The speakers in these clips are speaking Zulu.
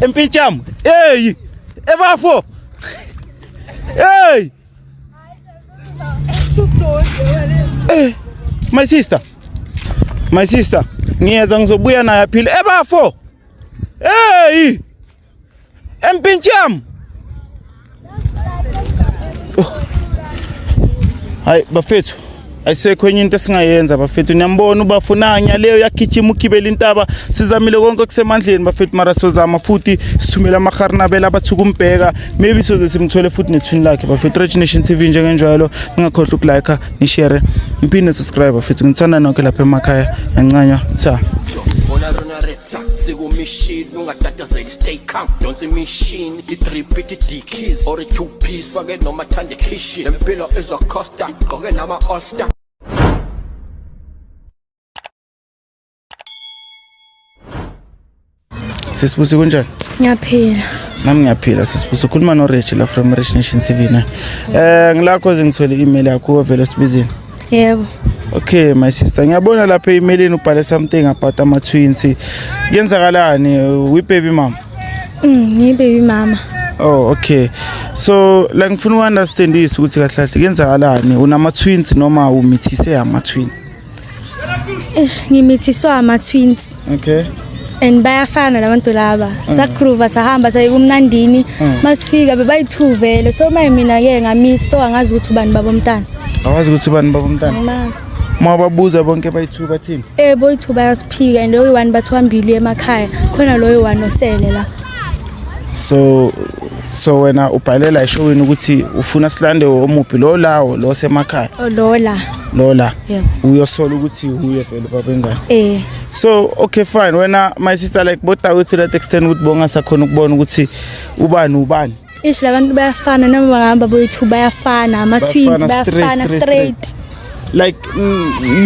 Empincham. Hey! Ebafo. Hey! Hey, my sister. Ngiyeza ngizobuya naye phila ebafo. Hey! Empincham. Hayi bafethu. Ayisekho enye into esingayenza bafethu niyambona ubafunanya leyo yakhijima ukibela intaba sizamile konke kusemandleni bafethu mara sozama futhi sithumela amaharnabela abathuka umbheka maybe soze simthole futhi nethwini lakhe bafethu Rich Nation TV njengenjalo ningakhohlwa ukulike ni share impinde subscribe bafethu ngithanda nonke lapha emakhaya yancanywa cha machine, stay calm. Don't the machine, the 3 keys or a 2-piece, forget no matter the kitchen. The pillow is a costa, go get my Ulster. Sisibusi kunjani? Ngiyaphila. Nami ngiyaphila sisibusi ukhuluma no Rich la from Rich Nation TV na. Ngilakho ngithole email yakho vele sibizini. Yebo. Okay my sister ngiyabona lapha emailini ubhale something about ama twins. Kuyenzakalani we baby mama? Ngi baby mama. Oh okay. So la ngifuna uunderstand ukuthi kahle kahle kuyenzakalani unama twins noma umithise ama twins? Ngimithiswa ama twins. Okay. And bayafana labantu laba. Sakhruva sahamba sayibumnandini masifika bebayi2 vele so mina ke ngamithi so angazi ukuthi ubani baba umntana. Awazi ukuthi ubani baba umntana? Angazi. Mababuza bonke bayi2 bathini? Boyi2 bayasiphika and loyi 1 bathi wambili emakhaya khona loyi 1 osele la. So wena ubhalela eshowini ukuthi ufuna silande omuphi lo lawo lo semakhaya? Lola. Yeah. Uyosola ukuthi uye vele baba engane. So okay fine wena my sister like bota uthi that extent ukuthi bonga sakhona ukubona ukuthi ubani. Ish labantu bayafana noma bangahamba boyi2 bayafana ama twins bayafana straight. Like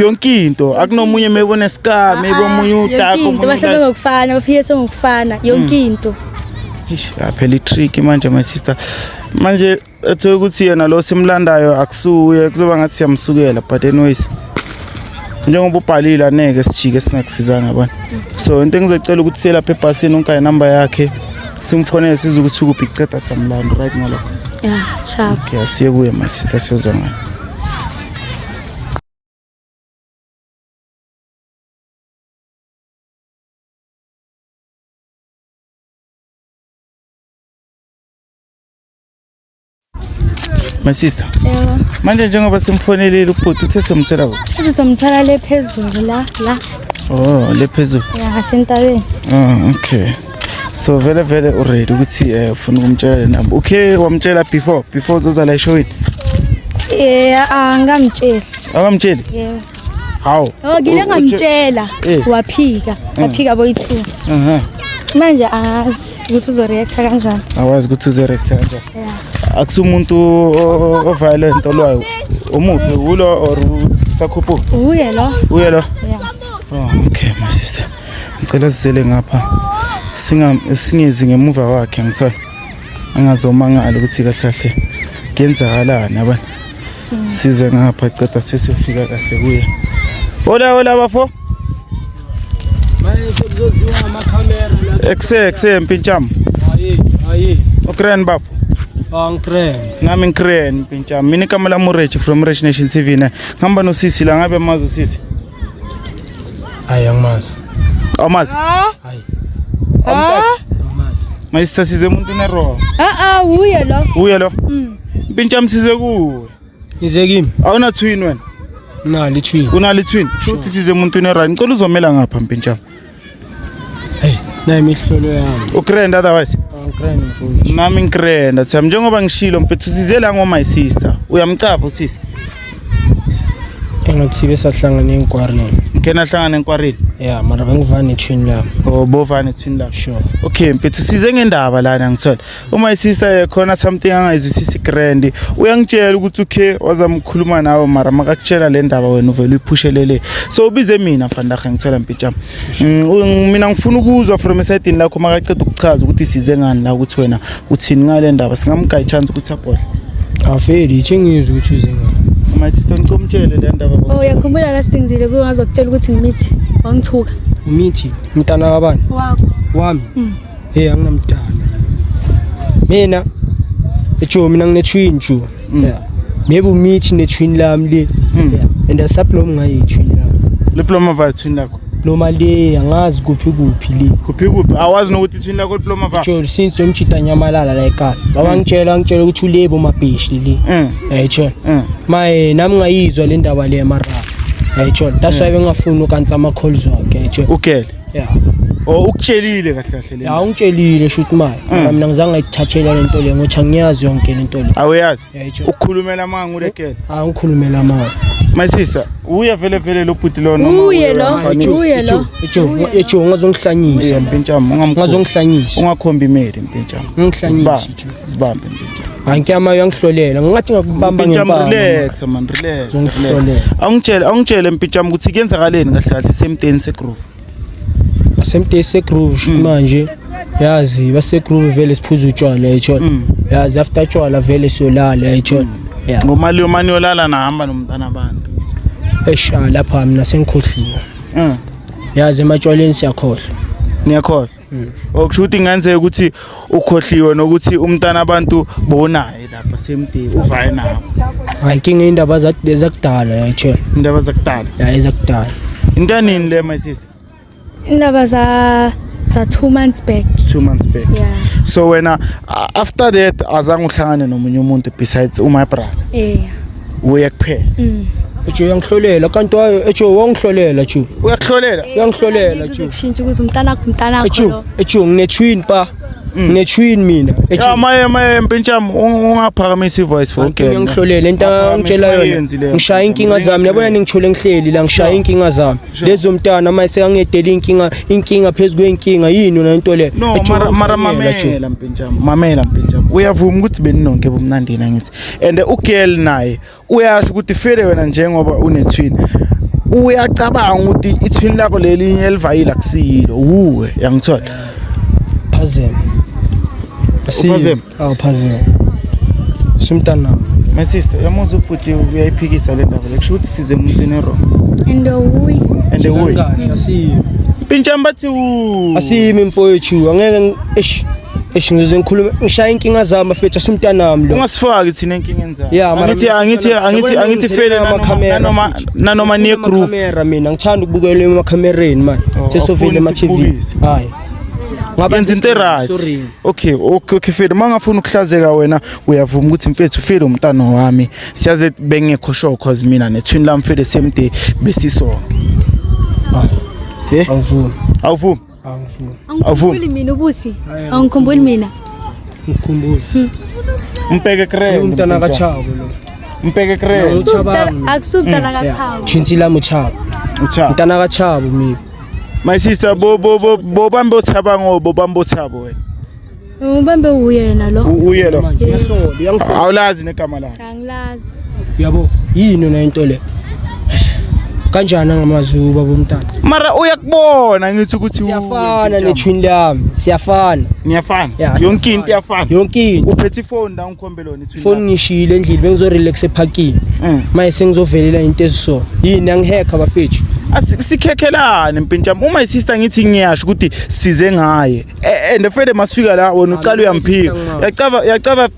yonke into akunomunye mebone scar maybe omunye utako omunye bahlebe ngokufana bafiyese ngokufana yonke into. Ish phela tricky manje my sister manje ethe ukuthi yena lo simlandayo akusuye kuzoba ngathi siyamsukela but anyways njengoba ubhalile aneke sijike singakusizanga yabona so into engizocela ukuthi siye lapha ebhasini unkaye number yakhe simfonele sizokuthi ukuphi iceda samlando right ngalokho yeah sharp okay asiye kuye my sister siyozwa ngayo. My sister. Yebo. Manje njengoba simfonelile ubhuti uthe somthela kuphi? Uthi somthela le phezulu la. Oh, le phezulu. Yeah, sentabeni. Oh, okay. So vele already ukuthi ufuna ukumtshela namba. Okay, wamtshela before uzoza la showini. Angamtshela. Akamtsheli? Yebo. How? Ngile ngamtshela. Waphika boyi2. Manje azi ukuthi uzoreact kanjani. Awazi ukuthi uzoreact kanjani. Yeah. Akusumuntu violent olwayo. Umuphi ulo or sakhuphu? Uye lo. Yeah. Oh, okay my sister. Ngicela sizele ngapha. Singezi ngemuva wakhe ngithola. Angazomangala ukuthi kahle kuyenzakalani yabona. Size ngapha iceda sesifika kahle kuye. Hola bafo. Manje sekuzoziwa ama camera la. Exe Mpincham. Hayi. Okren bafo. Angkren. Nami Nkren Mpincham. Mina kamala Murechi from Rich Nation TV na. Ngihamba no sisi la ngabe mazi usisi. Hayi angimazi. Awumazi? Hayi. Angimazi. My sister size umuntu nero. Uye lo. Mpincham size kuwe. Nize kimi. Awuna twin wena? Unali twin. Unali twin? Shothi size umuntu nero. Ngicela uzomela ngapha Mpincham. Hey, nayi imihlolo yami. Ukrenda otherwise? Angkren mfundisi. Nami Nkrenda. Thami njengoba ngishilo mfethu sizela ngo my sister. Uyamcapha usisi? Engakusibe sahlangana enkwarini. Ngena hlangana enkwarini? Yeah, mara bengivana etwini lami. Oh, bovana etwini lami. Sure. Okay, mfethu size ngendaba lana ngithola. My sister khona something angayizwisisi Grand. Uyangitshela ukuthi okay wazamkhuluma nawe mara makakutshela le ndaba wena uvela uyiphushele. So ubize mina mfandakhe ngithola Mpincham. Mina ngifuna ukuzwa from esayidini lakho makaceda ukuchaza ukuthi size ngani la ukuthi wena uthini ngale ndaba singamka ichance ukuthi abhodle. Afeli ithengizwe ukuthi uze ngani. My sister ngicomtshele le ndaba. Yakhumbula la sidingizile kungazokutshela ukuthi ngimithi wangithuka. Umithi mntana wabani? Wakho. Wami. anginamntana mina ejo mina ngine-twin jo yeah maybe umithi ne-twin lami le yeah and asaplom ngayo i-twin lami diploma va twin lakho noma le angazi kuphi le kuphi awazi nokuthi twin lakho diploma va jo since yomchita nyamalala la ekhasi ngitshela ukuthi ulebo mabheshi le yayitsho maye nami ngayizwa le ndaba le mara yayitsho that's why bengafuni ukansa ama calls wakhe yayitsho ukele yeah ukutshelile kahle kahle le ungitshelile shoot manje mina ngizange ngayithathela lento le ngothi angiyazi yonke lento le awuyazi ukukhulumela amanga urekele ngikhulumela amanga my sister uya vele lo bhuti lo noma uye lo ejo ungazongihlanyisa mpintshama ungazongihlanyisa ungakhomba imeli mpintshama ngihlanyisa sibambe mpintshama angiyama yangihlolela ngathi ngakubamba ngempama relax man angitshele mpintshama ukuthi kuyenzakaleni kahle kahle semteni segroove asemteni segroove shoot manje yazi basegroove vele siphuza utshwala yayitsho yazi after utshwala vele siyolala yayitsho yeah ngomali yomani yolala nahamba nomntana abantu esha lapha mina sengikhohliwe yazi ematshwaleni siyakhohlwa niyakhohlwa okushuthi ngenzeka ukuthi ukhohliwe nokuthi umntana abantu bonaye lapha semteni uvaye nawo hayi inkinga indaba zakudala yayitsho indaba zakudala ezakudala intanini le my sister indaba za 2 months back yeah so wena after that azange uhlangane nomunye umuntu besides my brother uya kuphela ejo uyangihlolela kanti ejo wangihlolela jo uyangihlolela jo kushintsha ukuthi umntana lo ejo ngine-twin pa ngine-twin mina ya maye mpintshama ungaphakamisa ivoice for okay ngiyangihlolela into angitshela yona ngishaya inkinga zami yabona ningithole ngihleli la ngishaya inkinga zami lezo mntana maye sekangedela inkinga phezulu kwenkinga yini yona into le no mara mamela mpintshama uyavuma ukuthi beninonke bomnandini ngithi and ugirl naye uyasho ukuthi fele wena njengoba une-twin uyacabanga ukuthi i-twin lakho lelinye elivayile akusiyilo uwe yangithola phazema phazema sumntana my sister yamuza ubhuti uyayiphikisa le ndaba lekusho ukuthi size emuntwini wrong and uyi mpintshama bathi asimi mfowethu angeke ngize ngikhulume ngishaya inkinga zami afethu asumntanami lo ungasifaki thina enkingeni zami angithi fele nanoma niye groove camera mina ngithanda ukubukela emakhamereni manje sesovile ama-TV hayi ngabenza into right okay fele mangafuna ukuhlazeka wena uyavuma ukuthi mfethu fele umntana wami siyaze bengekho sure cause mina ne-twin lami fele same day besisonke awuvumi angikhumbuli mina ubusi angikhumbuli mina ngikhumbula umpeke kreme umntana kaChabo lo umpeke kreme akusubtana kaChabo tshintsi la moChabo umntana kaChabo mina my sister bo bambe uThabo bambe uThabo wena ubambe uyena lo ngiyahlola awulazi negama lakhe angilazi yabo yini na into le kanjani ngamazuba bomntana mara uyakubona ngithi ukuthi siyafana ne-twin lami niyafana yonke into iyafana uphethe ifone la ngikhombe lona i-twin phone ngishile endlini bengizorelax eparkini maye sengizovelela into eziso yini angihekha bafethu asikhekhelane mpintshama uma isister ngithi ngiyasho ukuthi size ngaye and fele masifika la wona uqala uyamphika yacaba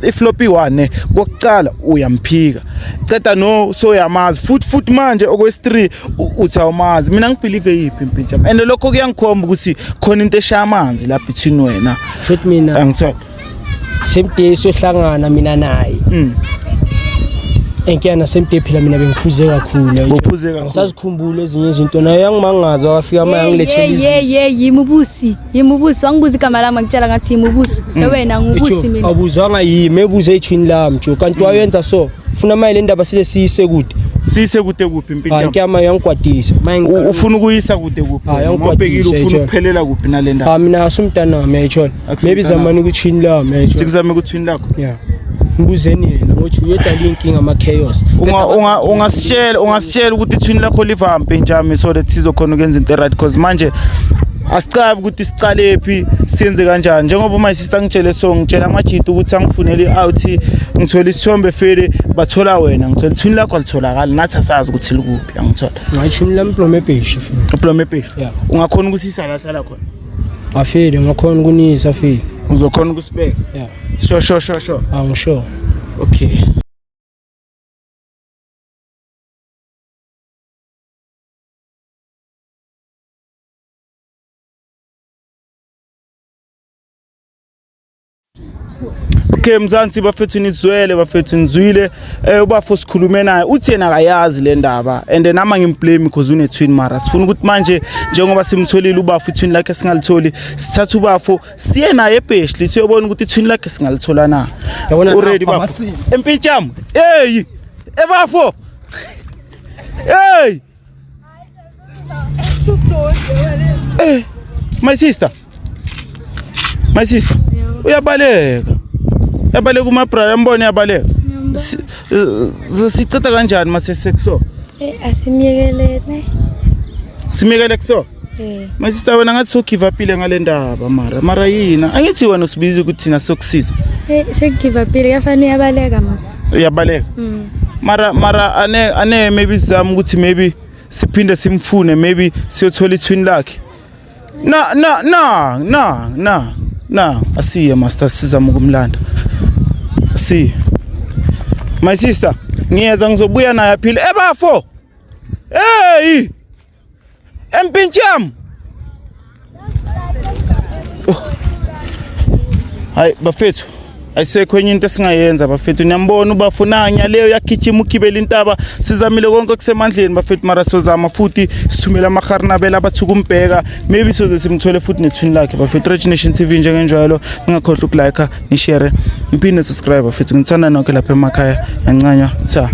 ifloppy one kokucala uyamphika ceda no so yamazi futhi manje okwesi3 uthi awumazi mina ngibelieve yipi mpintshama and lokho kuyangikhomba ukuthi khona into eshaya amanzi la between wena shothi mina angithola semde sohlangana mina naye enkiyana semde phela mina bengiphuze kakhulu ngisazikhumbula ezinye izinto naye yangimangaza wafika manje ngilethela yimubusi wangibuza igama lami ngitshela ngathi yimubusi wena ngubusi mina awubuzwanga yimi ebuze i-twin lami jo kanti wayenza so ufuna manje le ndaba siyise kude kuphi mpintshama nkiyama yangikwadisa ufuna ukuyisa kude kuphi ngobhekile ufuna ukuphelela kuphi nale ndaba mina asumntana wami yayitshona maybe zamani ku-twin lami yayitshona sikuzame ku-twin lakho yeah ngibuzeni yena ngothi uyedala inkinga ama-chaos ungasitshela ukuthi i-twin lakho liva mpintshama so that sizokhona ukwenza into right because manje asicabi ukuthi sicale phi siyenze kanjani njengoba my sister ngitshele so ngitshela amajita ukuthi angifunele i-out ngithola isithombe fele bathola wena ngithola i-twin lakho alitholakala nathi asazi ukuthi likuphi angithola ngayishini lami Plomebheshi Plomebheshi ungakhona ukuthi isalahla khona afile ngakhona kunisa afile uzokhona ukusibeka yeah sure angisho okay Okay mzansi bafethu nizwele bafethu nizwile ubafo sikhulume naye uthi yena akayazi le ndaba and nama ngimblame because une twin mara sifuna ukuthi manje njengoba simtholile ubafo twin lakhe singalitholi sithatha ubafo siye naye eBheshli siyobona ukuthi twin lakhe singalithola na already bafo empintsham hey ebafo hey my sister uyabaleka kuma brother mbone yabaleka siceda kanjani mase sexo asimiyekelene simekele kuso my sister wena ngathi so give up ile ngale ndaba mara yina angithi wena usibizi ukuthi thina sokusiza se give up ile yafanele yabaleka mas uyabaleka mara ane maybe sizama ukuthi maybe siphinde simfune maybe siyothola itwin lakhe na asiye master sizama ukumlanda si my sister ngiyeza ngizobuya naye phila ebafo hey empintsham hayi bafethu ayisekho enye into esingayenza bafethu niyambona ubafunanya leyo yakhichima ukibela intaba sizamile konke kusemandleni bafethu mara sozama futhi sithumela amaharnabela abathuka umbheka maybe soze simthole futhi netwin lakhe bafethu Rich Nation TV njengenjalo ningakhohlwa ukulike ni share impinde subscribe bafethu ngithanda nonke lapha emakhaya yancanywa cha